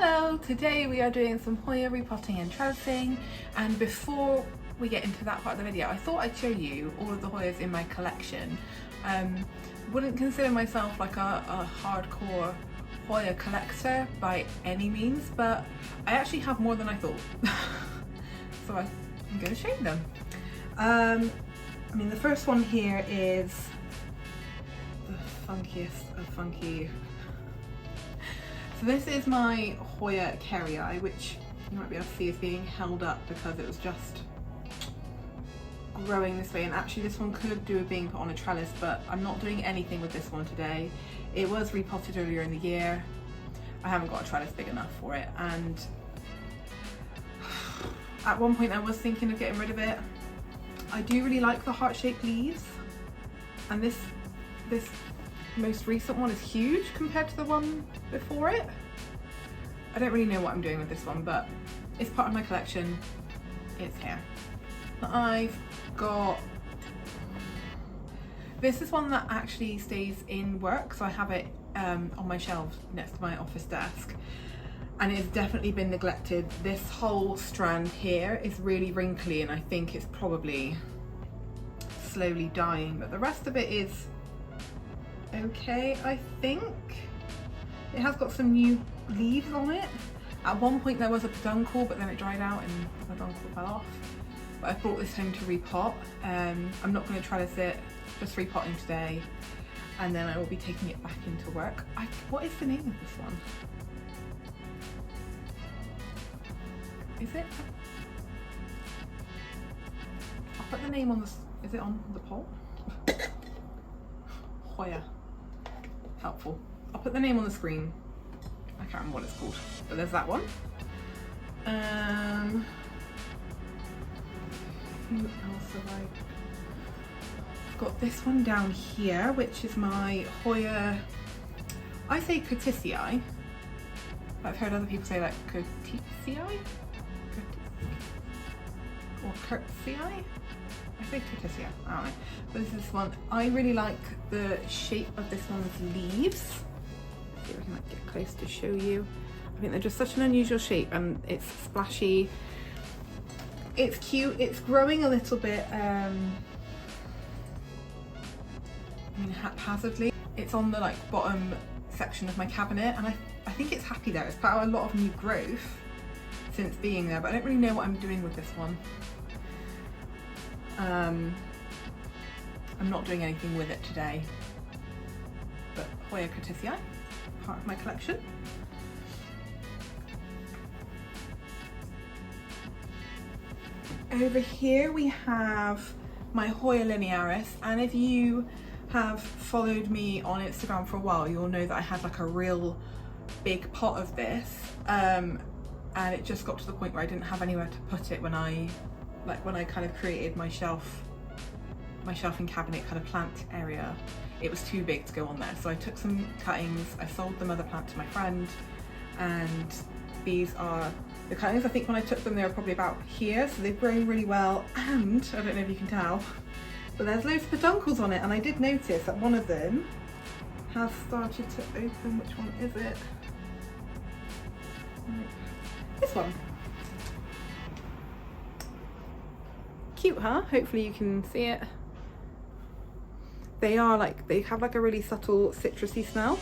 Hello! Today we are doing some Hoya repotting and trellising, and before we get into that part of the video I thought I'd show you all of the Hoyas in my collection. Wouldn't consider myself like a hardcore Hoya collector by any means, but I actually have more than I thought. So I'm going to show you them. I mean, the first one here is the funkiest of funky. So this is my Hoya kerrii, which you might be able to see is being held up because it was just growing this way, and actually this one could do with being put on a trellis, but I'm not doing anything with this one today. It was repotted earlier in the year. I haven't got a trellis big enough for it, and at one point I was thinking of getting rid of it. I do really like the heart-shaped leaves, and this most recent one is huge compared to the one before it. I don't really know what I'm doing with this one, but it's part of my collection. It's here. I've got, this is one that actually stays in work, so I have it on my shelves next to my office desk, and it's definitely been neglected. This whole strand here is really wrinkly and I think it's probably slowly dying, but the rest of it is okay, I think. It has got some new leaves on it. At one point there was a peduncle, but then it dried out and the peduncle fell off. But I brought this home to repot. I'm not going to trellis it, just repotting today, and then I will be taking it back into work. What is the name of this one? Is it? I'll put the name on this. Is it on the pot? Hoya. Helpful. I'll put the name on the screen. I can't remember what it's called, but there's that one. Who else have I've got this one down here, which is my Hoya, I say curtisii, but I've heard other people say like curtisii? Or curtisii? I think curtisii, I don't know. But this is this one. I really like the shape of this one's leaves. See if I can like get close to show you. I think they're just such an unusual shape, and it's splashy. It's cute. It's growing a little bit haphazardly. It's on the like bottom section of my cabinet, and I think it's happy there. It's put out a lot of new growth since being there, but I don't really know what I'm doing with this one. I'm not doing anything with it today, but Hoya curtisii, part of my collection. Over here we have my Hoya linearis, and if you have followed me on Instagram for a while, you'll know that I had like a real big pot of this, and it just got to the point where I didn't have anywhere to put it when I kind of created my shelf and cabinet kind of plant area. It was too big to go on there, so I took some cuttings, I sold the mother plant to my friend, and these are the cuttings. I think when I took them they were probably about here, so they've grown really well, and I don't know if you can tell, but there's loads of peduncles on it, and I did notice that one of them has started to open. Which one is it? This one. Cute, huh? Hopefully you can see it. They have like a really subtle citrusy smell,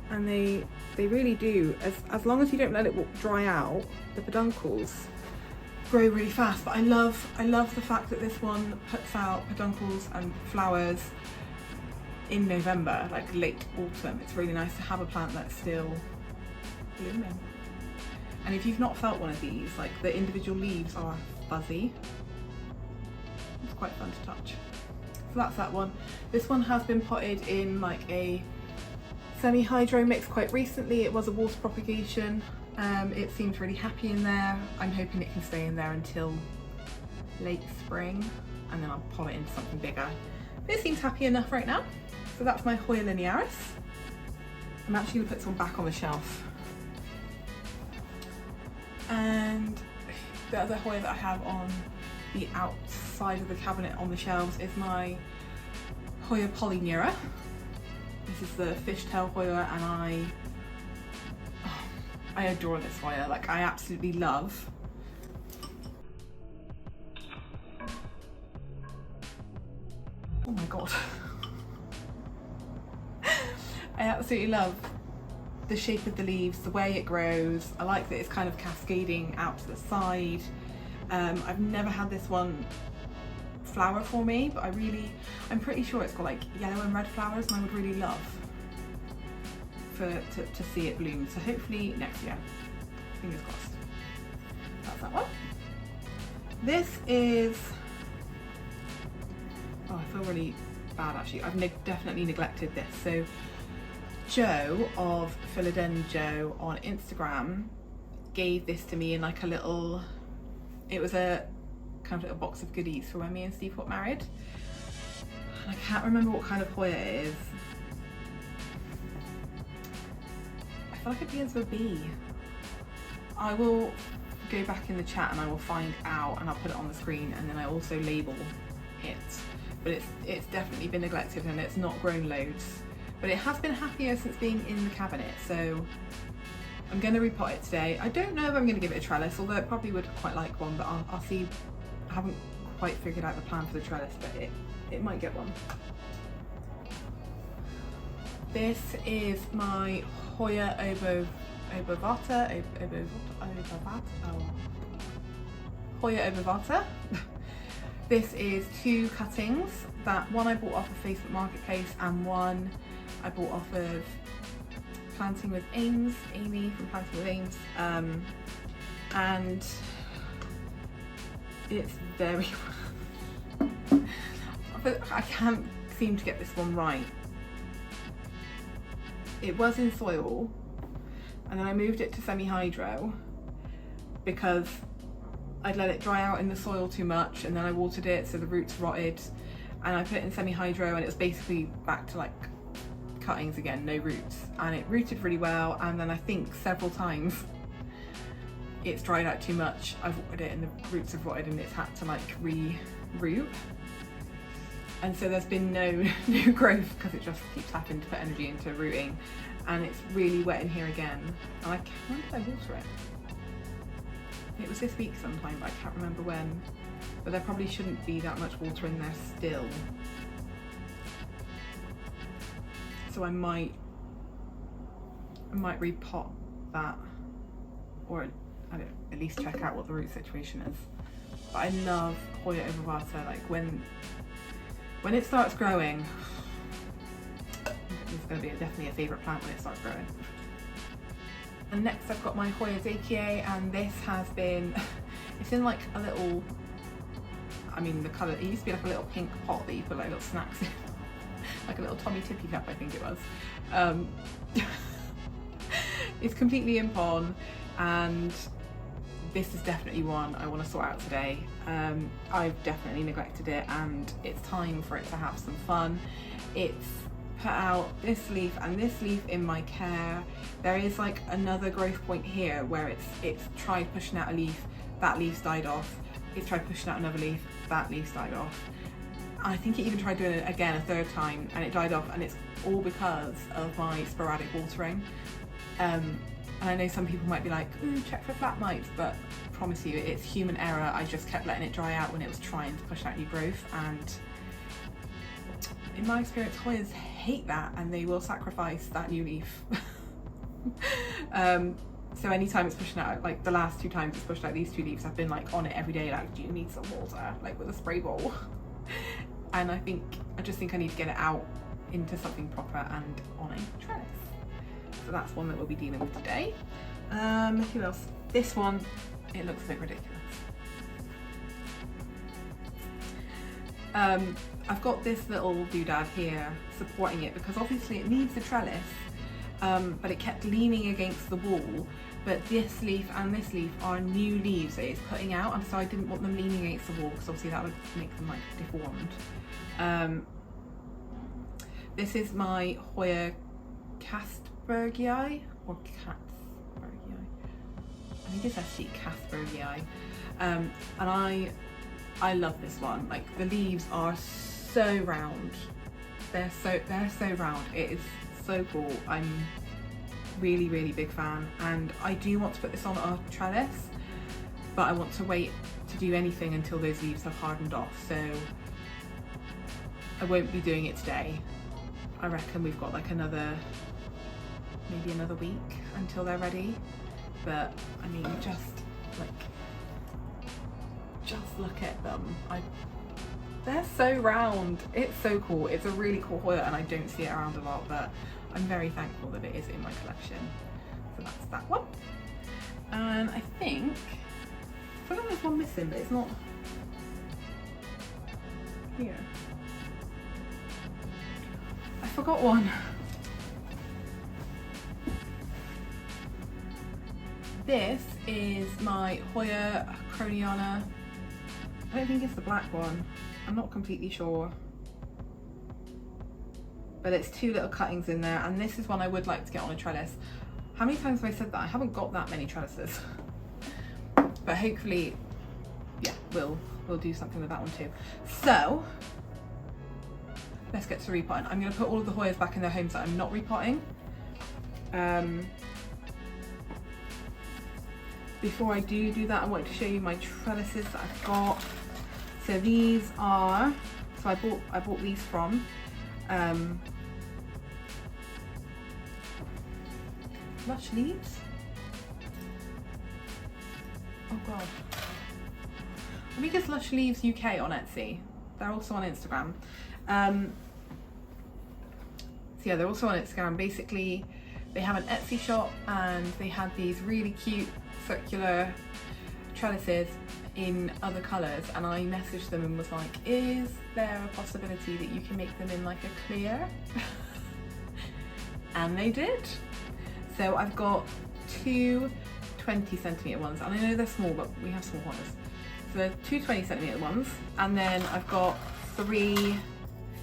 and they really do. As long as you don't let it dry out, the peduncles grow really fast. But I love the fact that this one puts out peduncles and flowers in November, like late autumn. It's really nice to have a plant that's still blooming. And if you've not felt one of these, like the individual leaves are fuzzy. It's quite fun to touch. So that's that one. This one has been potted in like a semi-hydro mix quite recently. It was a water propagation. It seems really happy in there. I'm hoping it can stay in there until late spring, and then I'll pot it into something bigger. But it seems happy enough right now. So that's my Hoya linearis. I'm actually going to put this one back on the shelf. And the other Hoya that I have on the outside of the cabinet on the shelves is my Hoya polyneura. This is the fishtail Hoya, and I adore this Hoya, like I absolutely love. Oh my god. I absolutely love the shape of the leaves, the way it grows. I like that it's kind of cascading out to the side. I've never had this one flower for me, but I'm pretty sure it's got like yellow and red flowers, and I would really love to see it bloom. So hopefully next year, fingers crossed. That's that one. This is, oh, I feel really bad actually. I've definitely neglected this. So Joe of Philaden Joe on Instagram gave this to me in like a little, it was a kind of little box of goodies for when me and Steve got married. And I can't remember what kind of Hoya it is. I feel like it begins with a B. I will go back in the chat and I will find out, and I'll put it on the screen, and then I also label it. But it's definitely been neglected and it's not grown loads. But it has been happier since being in the cabinet, so I'm going to repot it today. I don't know if I'm going to give it a trellis, although it probably would quite like one, but I'll see. I haven't quite figured out the plan for the trellis, but it might get one. This is my Hoya obovata. Hoya obovata. This is 2 cuttings. That one I bought off of Facebook Marketplace, and one I bought off of Planting with Ames, Amy from Planting with Ames, and it's very I can't seem to get this one right. It was in soil, and then I moved it to semi-hydro because I'd let it dry out in the soil too much, and then I watered it so the roots rotted, and I put it in semi-hydro and it was basically back to like cuttings again, no roots, and it rooted really well. And then I think several times it's dried out too much, I've watered it and the roots have rotted and it's had to like re-root, and so there's been no growth because it just keeps having to put energy into rooting, and it's really wet in here again. And when did I water it? It was this week sometime, but I can't remember when. But there probably shouldn't be that much water in there still. So I might repot that, or at least check out what the root situation is. But I love Hoya obovata. Like when it starts growing, it's going to be definitely a favourite plant when it starts growing. And next I've got my Hoya Dacier, and this has been, it's in like a little, I mean the colour, it used to be like a little pink pot that you put like little snacks in, like a little Tommy Tippy cup I think it was. It's completely in pon, and this is definitely one I want to sort out today. I've definitely neglected it, and it's time for it to have some fun. It's put out this leaf and this leaf in my care. There is like another growth point here where it's tried pushing out a leaf, that leaf's died off. It's tried pushing out another leaf, that leaf's died off. I think it even tried doing it again a third time and it died off, and it's all because of my sporadic watering. And I know some people might be like, ooh, check for flat mites, but I promise you it's human error. I just kept letting it dry out when it was trying to push out new growth, and in my experience Hoyas hate that and they will sacrifice that new leaf. So anytime it's pushing out, like the last 2 times it's pushed out these 2 leaves, I've been like on it every day, like, do you need some water, like with a spray bowl? And I just think I need to get it out into something proper and on a trellis. So that's one that we'll be dealing with today. Who else? This one, it looks a bit ridiculous. I've got this little doodad here supporting it because obviously it needs a trellis, but it kept leaning against the wall. But this leaf and this leaf are new leaves that it's putting out, and so I didn't want them leaning against the wall because obviously that would make them like deformed. This is my Hoya Caspergii, or Catspergii. I think it's actually Caspergii. And I love this one. Like the leaves are so round. They're so round. It is so cool. really, really big fan, and I do want to put this on a trellis, but I want to wait to do anything until those leaves have hardened off, so I won't be doing it today. I reckon we've got like maybe another week until they're ready. But I mean, just look at them. They're so round. It's so cool. It's a really cool Hoya, and I don't see it around a lot, but I'm very thankful that it is in my collection. So that's that one. And I think there's one missing, but it's not here. I forgot one. This is my Hoya krohniana. I don't think it's the black one. I'm not completely sure. But it's 2 little cuttings in there, and this is one I would like to get on a trellis. How many times have I said that? I haven't got that many trellises. But hopefully, yeah, we'll do something with that one too. So, let's get to repotting. I'm going to put all of the Hoyas back in their homes that I'm not repotting. Before I do that, I wanted to show you my trellises that I've got. So these are, so I bought these from Lush Leaves. Oh god. I think it's Lush Leaves UK on Etsy. They're also on Instagram. So yeah, they're also on Instagram. Basically, they have an Etsy shop, and they had these really cute circular trellises in other colours, and I messaged them and was like, is there a possibility that you can make them in like a clear? And they did. So I've got 2 20cm ones, and I know they're small, but we have small ones. So they're 2 20cm ones, and then I've got 3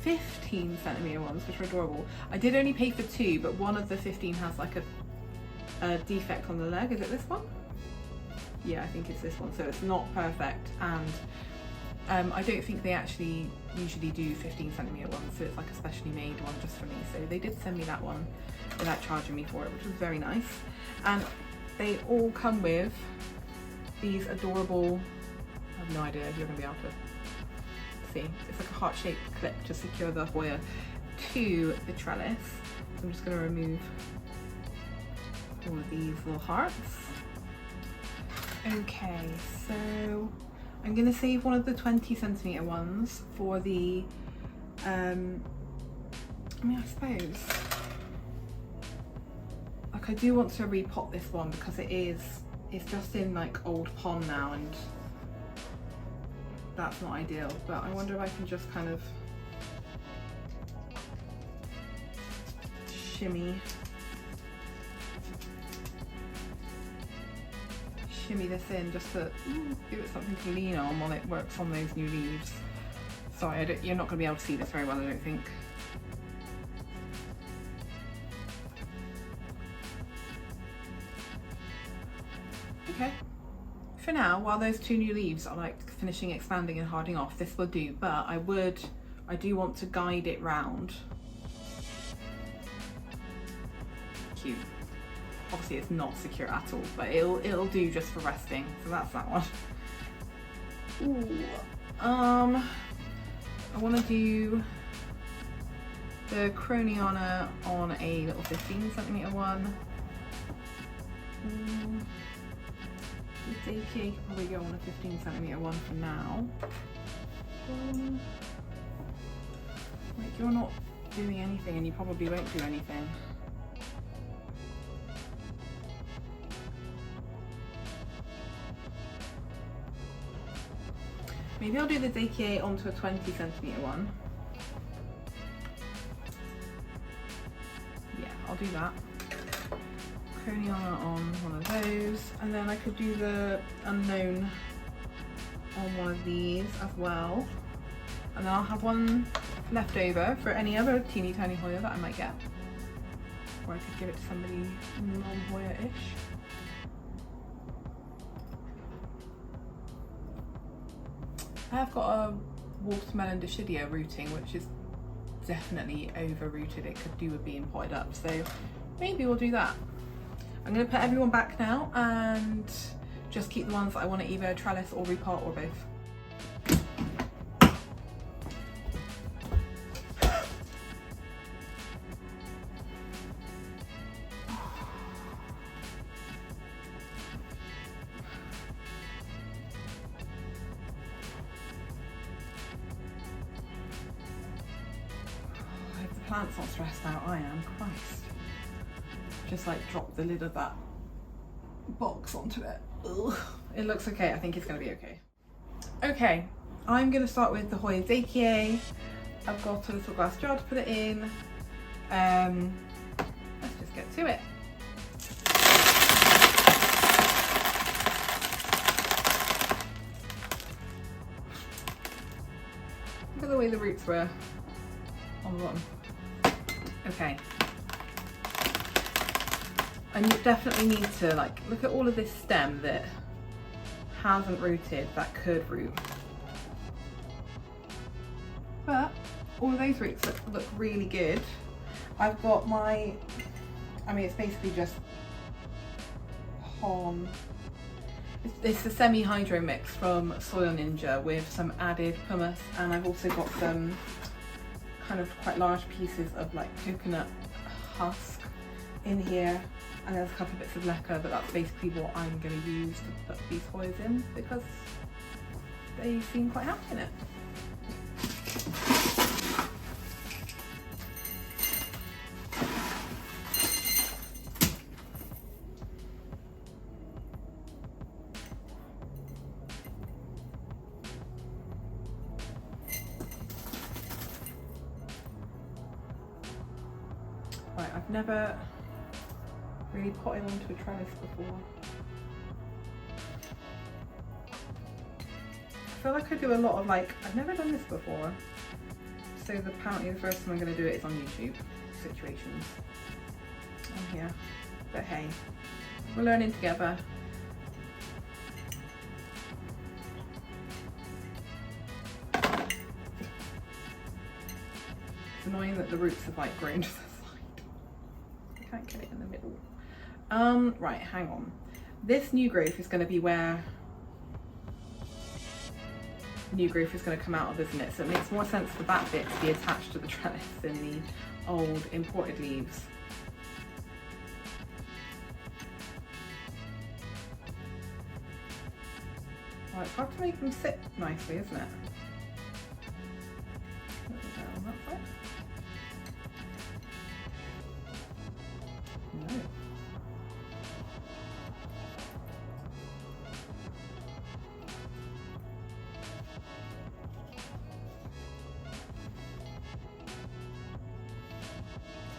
15cm ones, which are adorable. I did only pay for 2, but one of the 15 has like a defect on the leg. Is it this one? Yeah, I think it's this one. So it's not perfect, and I don't think they actually usually do 15cm ones, so it's like a specially made one just for me. So they did send me that one without charging me for it, which was very nice. And they all come with these adorable, I have no idea if you're going to be able to see, it's like a heart-shaped clip to secure the Hoya to the trellis. So I'm just going to remove all of these little hearts. Okay, so I'm going to save one of the 20cm ones for the, I mean, I suppose, like I do want to repot this one because it's just in like old pond now, and that's not ideal, but I wonder if I can just kind of shimmy this in just to give it something to lean on while it works on those new leaves. Sorry, you're not going to be able to see this very well, I don't think. Okay, for now, while those 2 new leaves are like finishing expanding and hardening off, this will do, but I do want to guide it round. Cute. Obviously it's not secure at all, but it'll do just for resting. So that's that one. Ooh. I want to do the krohniana on a little 15cm one. The Perky could probably go on a 15cm one for now. Like, you're not doing anything, and you probably won't do anything. Maybe I'll do the Perky onto a 20cm one. Yeah, I'll do that. Krohniana on one of those, and then I could do the unknown on one of these as well. And then I'll have one left over for any other teeny tiny Hoya that I might get. Or I could give it to somebody non-Hoya-ish. I have got a watermelon decidia rooting, which is definitely over rooted. It could do with being potted up, so maybe we'll do that. I'm going to put everyone back now and just keep the ones that I want to either trellis or repot or both. Plant's not stressed out, I am. Christ. Just like drop the lid of that box onto it. Ugh. It looks okay. I think it's going to be okay. Okay, I'm going to start with the Hoya. I've got a little glass jar to put it in. Let's just get to it. Look at the way the roots were on the bottom. Okay. And you definitely need to like look at all of this stem that hasn't rooted that could root. But all of those roots look really good. I've got my, I mean it's basically just it's a semi-hydro mix from Soil Ninja with some added pumice, and I've also got some kind of quite large pieces of like coconut husk in here, and there's a couple of bits of lacquer, but that's basically what I'm going to use to put these Hoyas in because they seem quite happy in it. Right, I've never really potted onto a trellis before. I feel like I do a lot of like, I've never done this before. So apparently the first time I'm going to do it is on YouTube situations. On here. But hey, we're learning together. It's annoying that the roots have like grown to the side. I can't get it in the middle. Right, hang on. This new growth is going to be where new growth is going to come out of, isn't it? So it makes more sense for that bit to be attached to the trellis than the old imported leaves. Well, it's hard to make them sit nicely, isn't it? Down that side. No.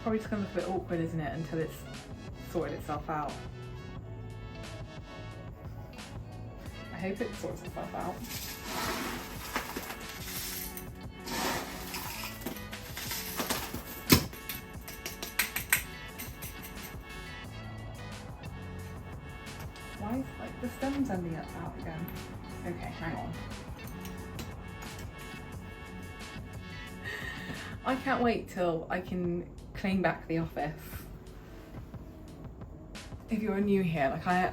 Probably just going to look a bit awkward, isn't it, until it's sorted itself out. I hope it sorts itself out. Why is like the stems ending up out again? Okay, hang on. I can't wait till I can clean back the office. If you're new here, like I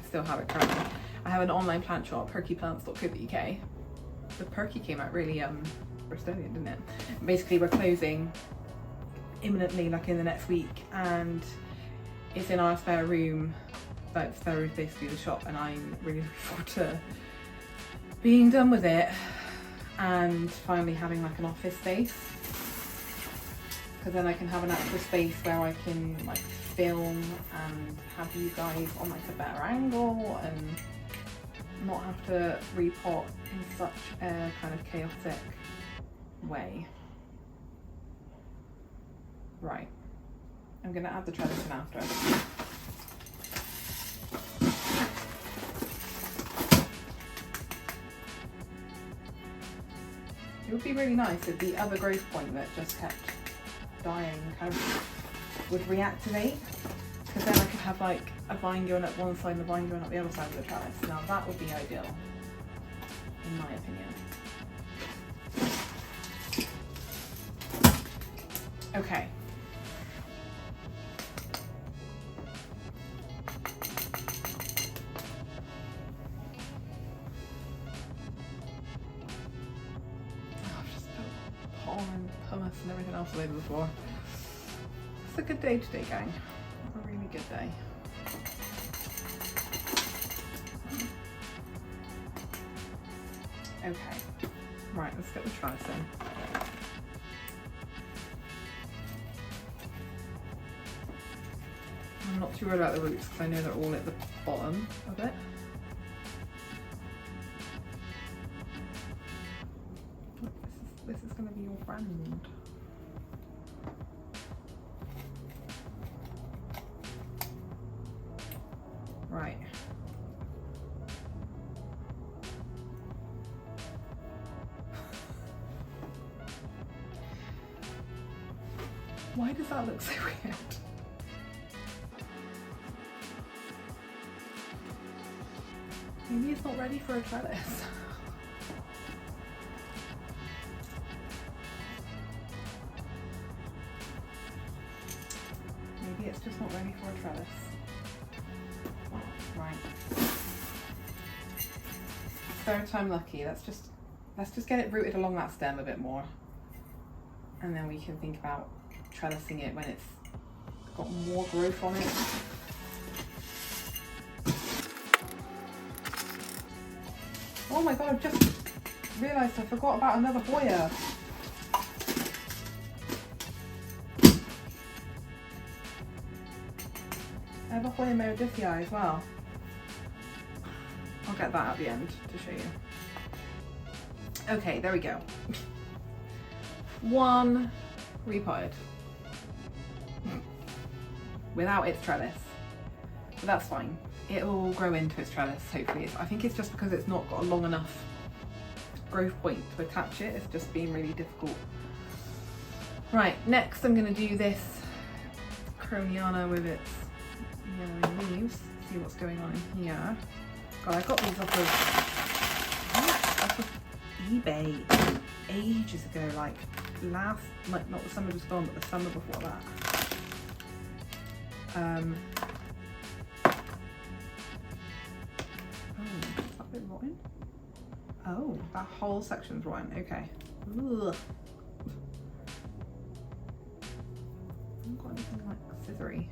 still have it currently. I have an online plant shop, perkyplants.co.uk. The Perky came out really Bristolian, didn't it? Basically, we're closing imminently, like in the next week, and it's in our spare room. Like, spare room is basically the shop, and I'm really looking forward to being done with it and finally having like an office space, because then I can have an actual space where I can like film and have you guys on like a better angle and not have to repot in such a kind of chaotic way. Right, I'm going to add the trellis in after. It would be really nice if the other growth point that just kept dying kind of would reactivate, because then I could have like a vine going up one side and a vine going up the other side of the trellis. Now that would be ideal, in my opinion. Okay. mess and everything else all over the floor. It's a good day today, gang. A really good day. Okay, right, let's get the trellis in. I'm not too worried about the roots because I know they're all at the bottom of it. This is going to be your friend. Right. Why does that look so weird? Maybe it's not ready for a trellis. Maybe it's just not ready for a trellis. Right. Third time lucky. Let's just get it rooted along that stem a bit more. And then we can think about trellising it when it's got more growth on it. Oh my god, I've just realised I forgot about another Hoya. I have a Hoya meredithii as well. I'll get that at the end to show you. Okay, there we go. One repotted. Without its trellis. But that's fine. It will grow into its trellis, hopefully. I think it's just because it's not got a long enough growth point to attach it. It's just been really difficult. Right, next I'm going to do this krohniana with its yellow leaves. See what's going on in here. God, I got these off of eBay ages ago, like not the summer just gone, but the summer before that. Is that a bit rotten? Oh, that whole section's rotten. Okay. Ugh. I haven't got anything like scissory.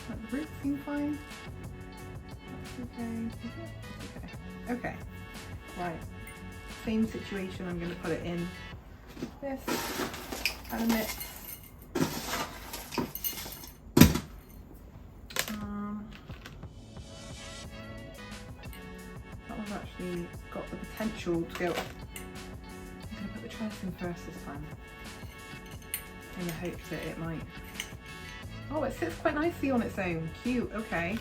The roots seem fine. That's okay. Okay. Right. Same situation. I'm going to put it in this kind of mix. That one's actually got the potential to go. I'm going to put the trellis in first this time, in the hopes that it might. Oh, it sits quite nicely on its own. Cute, okay.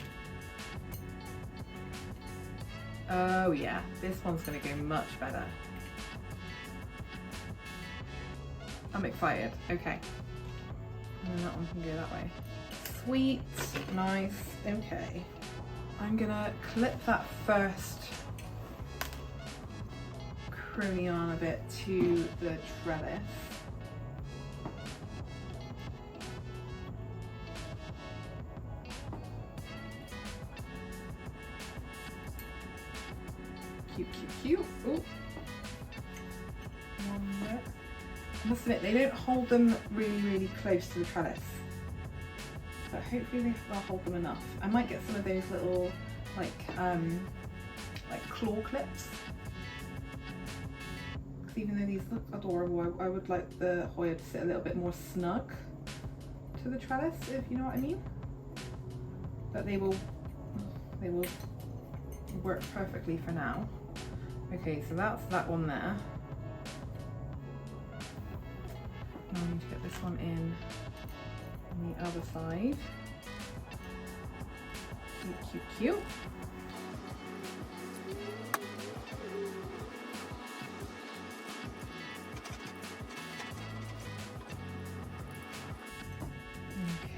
Oh yeah, this one's gonna go much better. I'm excited, okay. And then that one can go that way. Sweet, nice, okay. I'm gonna clip that first krohniana bit to the trellis. Cute. Ooh. One bit. I must admit, they don't hold them really close to the trellis, but hopefully they'll hold them enough. I might get some of those little like claw clips, because even though these look adorable, I would like the Hoya to sit a little bit more snug to the trellis, if you know what I mean. But they will work perfectly for now. Okay, so that's that one there. Now I need to get this one in on the other side. Cute.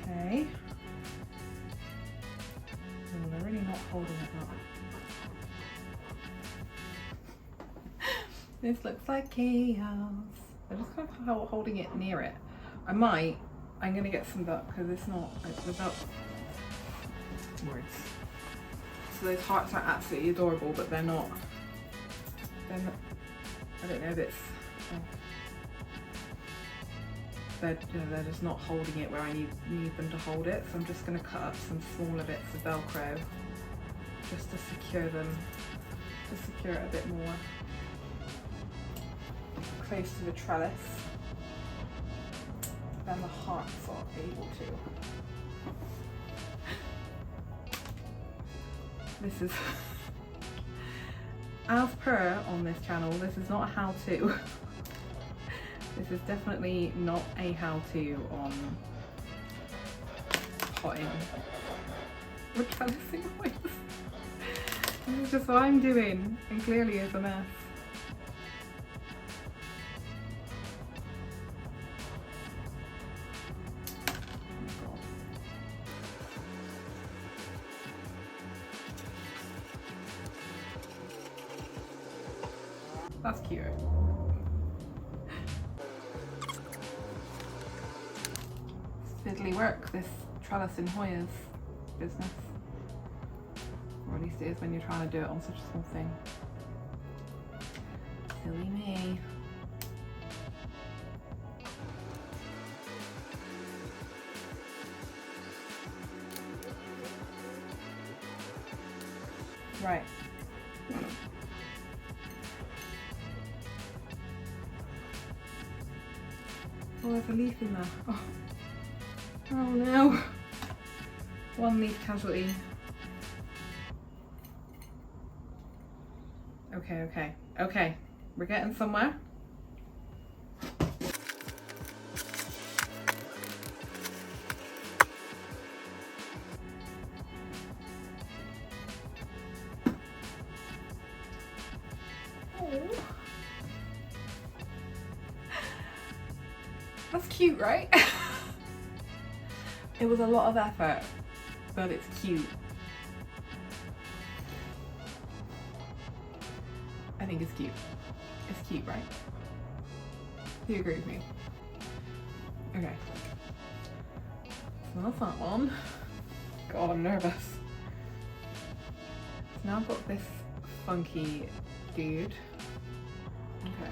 Okay. All This looks like chaos. I'm just kind of holding it near it. I'm going to get some duck because it's not, without words. So those hearts are absolutely adorable, but they're not, I don't know if it's, they're just not holding it where I need them to hold it. So I'm just going to cut up some smaller bits of Velcro just to secure them, to secure it a bit more close to the trellis than the hearts are able to. This is, as per on this channel, this is not a how-to. This is definitely not a how-to on potting or trellising Hoyas. This is just what I'm doing, and clearly it's a mess. That's cute. Fiddly work, this trellis in Hoya's business. Or at least it is when you're trying to do it on such a small thing. Silly me. Right. Oh, there's a leaf in there. Oh no. One leaf casualty. Okay. We're getting somewhere. That's cute, right? It was a lot of effort, but it's cute. I think it's cute. It's cute, right? Do you agree with me? Okay. So that's that one. God, I'm nervous. So now I've got this funky dude. Okay.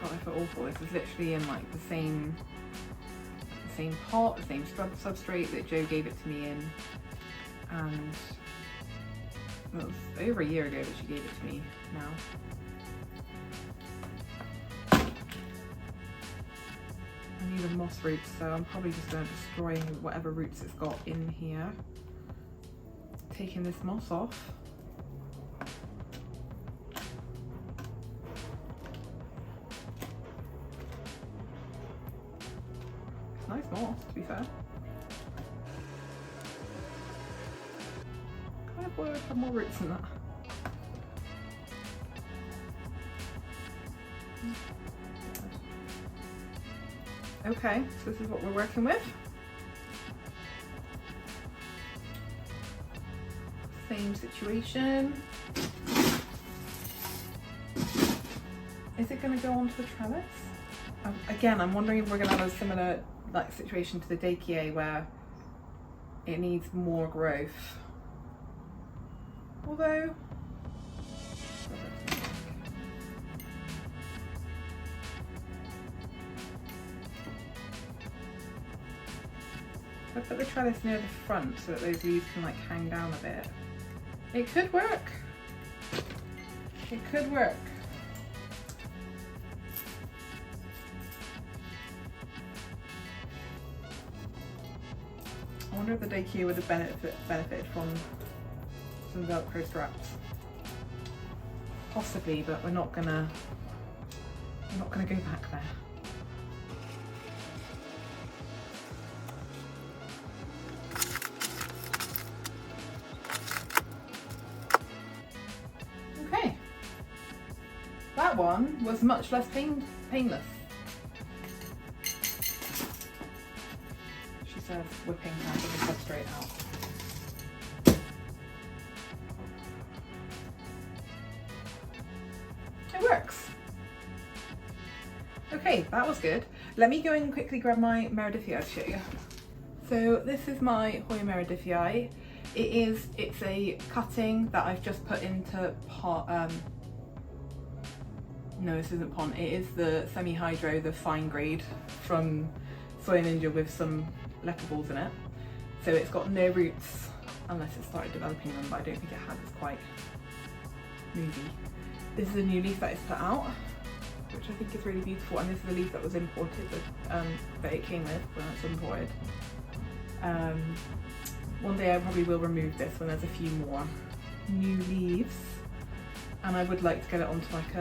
God, I feel awful. This is literally in like the same pot, the same substrate that Joe gave it to me in, and it was over a year ago that she gave it to me now. I need a moss roots, so I'm probably just going to destroy whatever roots it's got in here. Taking this moss off. Nice moss, to be fair. I thought it would have more roots than that. Okay, so this is what we're working with. Same situation. Is it going to go onto the trellis? Again, I'm wondering if we're going to have a similar like situation to the Dakier where it needs more growth. Although I put the trellis near the front so that those leaves can like hang down a bit. It could work. It could work. I wonder if the Dakier would have benefited from some Velcro straps. Possibly, but we're not gonna go back there. Okay. That one was much less painless. She says whipping half of the substrate out. works. Okay, that was good. Let me go and quickly grab my Meredithii to show you. So this is my Hoya Meredithii. It's a cutting that I've just put into pot. No, this isn't pond. It is the semi-hydro, the fine grade from Soya Ninja with some leopard balls in it. So it's got no roots unless it started developing them, but I don't think it has. It's quite movie. This is a new leaf that is put out, which I think is really beautiful, and this is a leaf that was imported, that it came with when it's imported. One day I probably will remove this when there's a few more new leaves, and I would like to get it onto like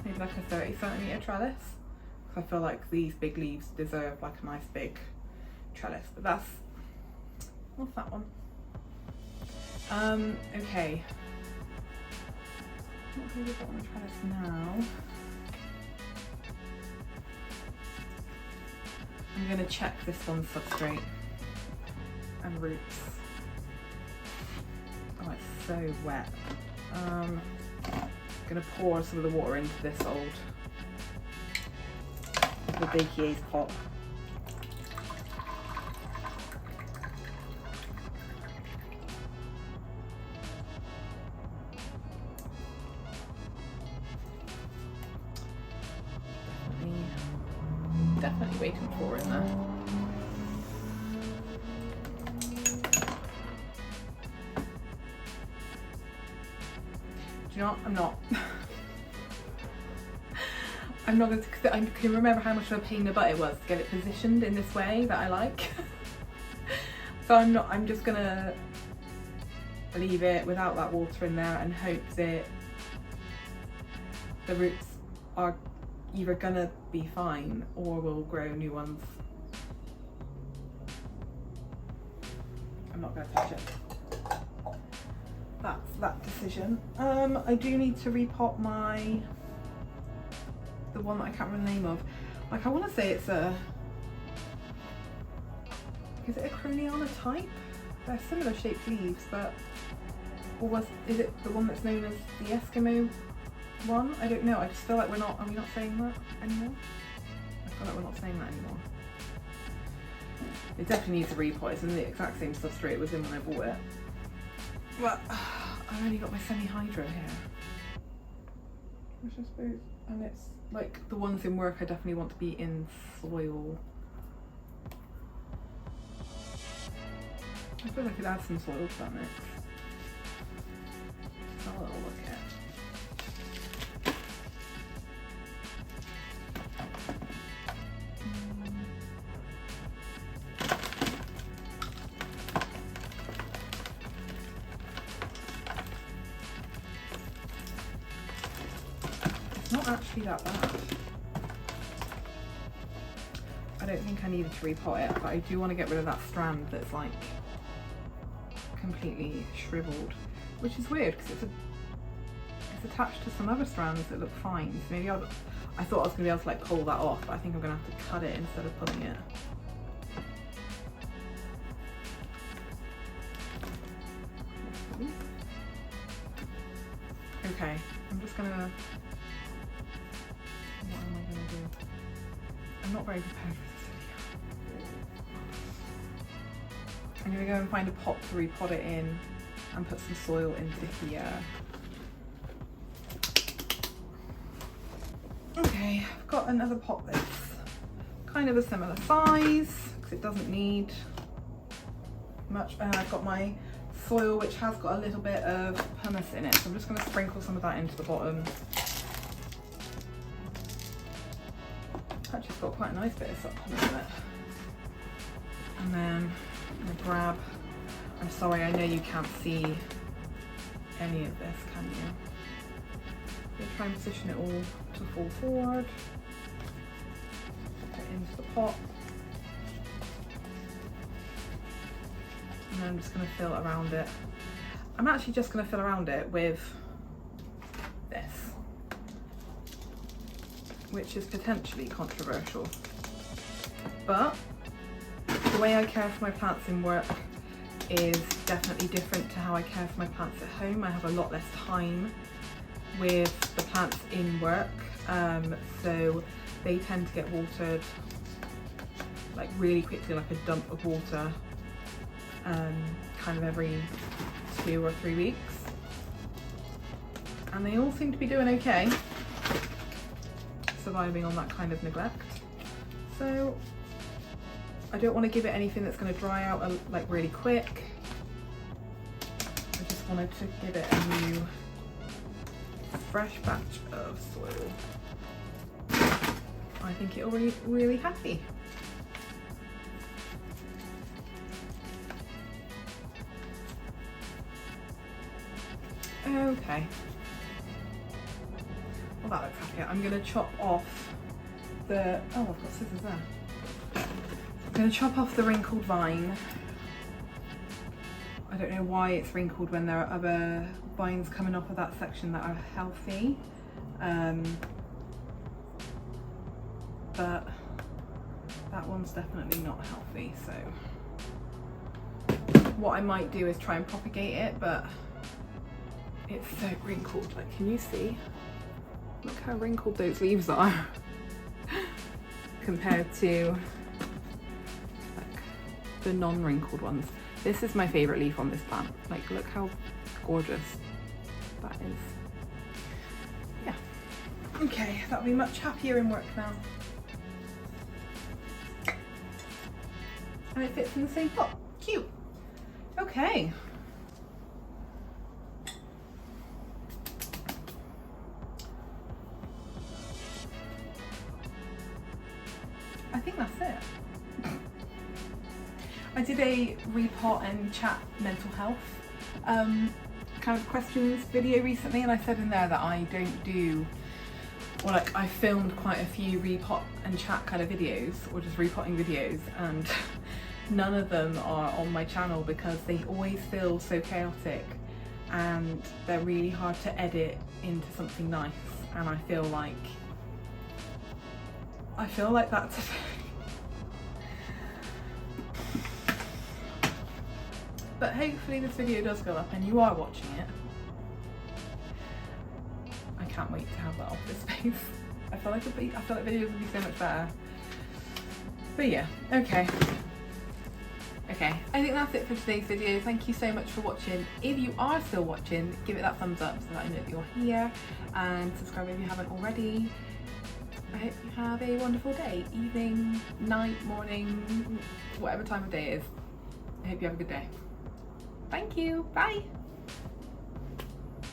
maybe like a 30cm trellis, because I feel like these big leaves deserve like a nice big trellis. But what's that one? Okay. I'm not going to get that on the trellis now. I'm going to check this one's substrate and roots. Oh, it's so wet. I'm going to pour some of the water into this the Bakie's pot. Definitely waiting for in there. Do you know what? I'm not going to, I can remember how much of a pain in the butt it was to get it positioned in this way that I like. So I'm just gonna leave it without that water in there and hope that the roots are either gonna be fine or will grow new ones. I'm not gonna touch it. That's that decision. I do need to repot the one that I can't remember the name of. Like, I want to say it's is it a krohniana type? They're similar shaped leaves, but is it the one that's known as the Eskimo one? I don't know. I just feel like are we not saying that anymore? I feel like we're not saying that anymore. It definitely needs a repot. It's in the exact same substrate it was in when I bought it. But I've only got my semi-hydro here, which I suppose, and it's like the ones in work I definitely want to be in soil. I feel like I could add some soil to that mix. Have a little look at it. Not actually that bad. I don't think I needed to repot it, but I do want to get rid of that strand that's like completely shriveled, which is weird because it's attached to some other strands that look fine. So maybe I thought I was going to be able to like pull that off, but I think I'm going to have to cut it instead of pulling it. Okay, I'm just going to... What am I going to do? I'm not very prepared for this video. I'm going to go and find a pot to repot it in and put some soil into here. Okay, I've got another pot that's kind of a similar size because it doesn't need much, and I've got my soil which has got a little bit of pumice in it, so I'm just going to sprinkle some of that into the bottom. Actually, it's got quite a nice bit of pumice in it. And then I'm going to grab, I'm sorry, I know you can't see any of this, can you? I'm going to try and position it all to fall forward, put it into the pot, and then I'm just going to fill around it. I'm actually just going to fill around it with this, which is potentially controversial, but the way I care for my plants in work is definitely different to how I care for my plants at home. I have a lot less time with the plants in work, so they tend to get watered like really quickly, like a dump of water, kind of every 2 or 3 weeks, and they all seem to be doing okay, surviving on that kind of neglect. So I don't want to give it anything that's going to dry out like really quick. I just wanted to give it a new fresh batch of soil. I think it'll be really happy. Okay. Well, that looks happy. I'm going to chop off the, oh, I've got scissors there. I'm going to chop off the wrinkled vine. I don't know why it's wrinkled when there are other vines coming off of that section that are healthy. But that one's definitely not healthy, so what I might do is try and propagate it, but it's so wrinkled. Like, can you see? Look how wrinkled those leaves are compared to like the non-wrinkled ones. This is my favourite leaf on this plant. Like, look how gorgeous that is. Yeah. Okay, that'll be much happier in work now. And it fits in the same pot. Cute. Okay. I think that's it. I did a repot and chat mental health kind of questions video recently, and I said in there that I don't do, or like I filmed quite a few repot and chat kind of videos, or just repotting videos, and none of them are on my channel because they always feel so chaotic and they're really hard to edit into something nice, and I feel like that's a but hopefully this video does go up and you are watching it. I can't wait to have that office space. I feel like videos would be so much better. But yeah, okay. Okay, I think that's it for today's video. Thank you so much for watching. If you are still watching, give it that thumbs up so that I know that you're here, and subscribe if you haven't already. I hope you have a wonderful day, evening, night, morning, whatever time of day it is. I hope you have a good day. Thank you, bye.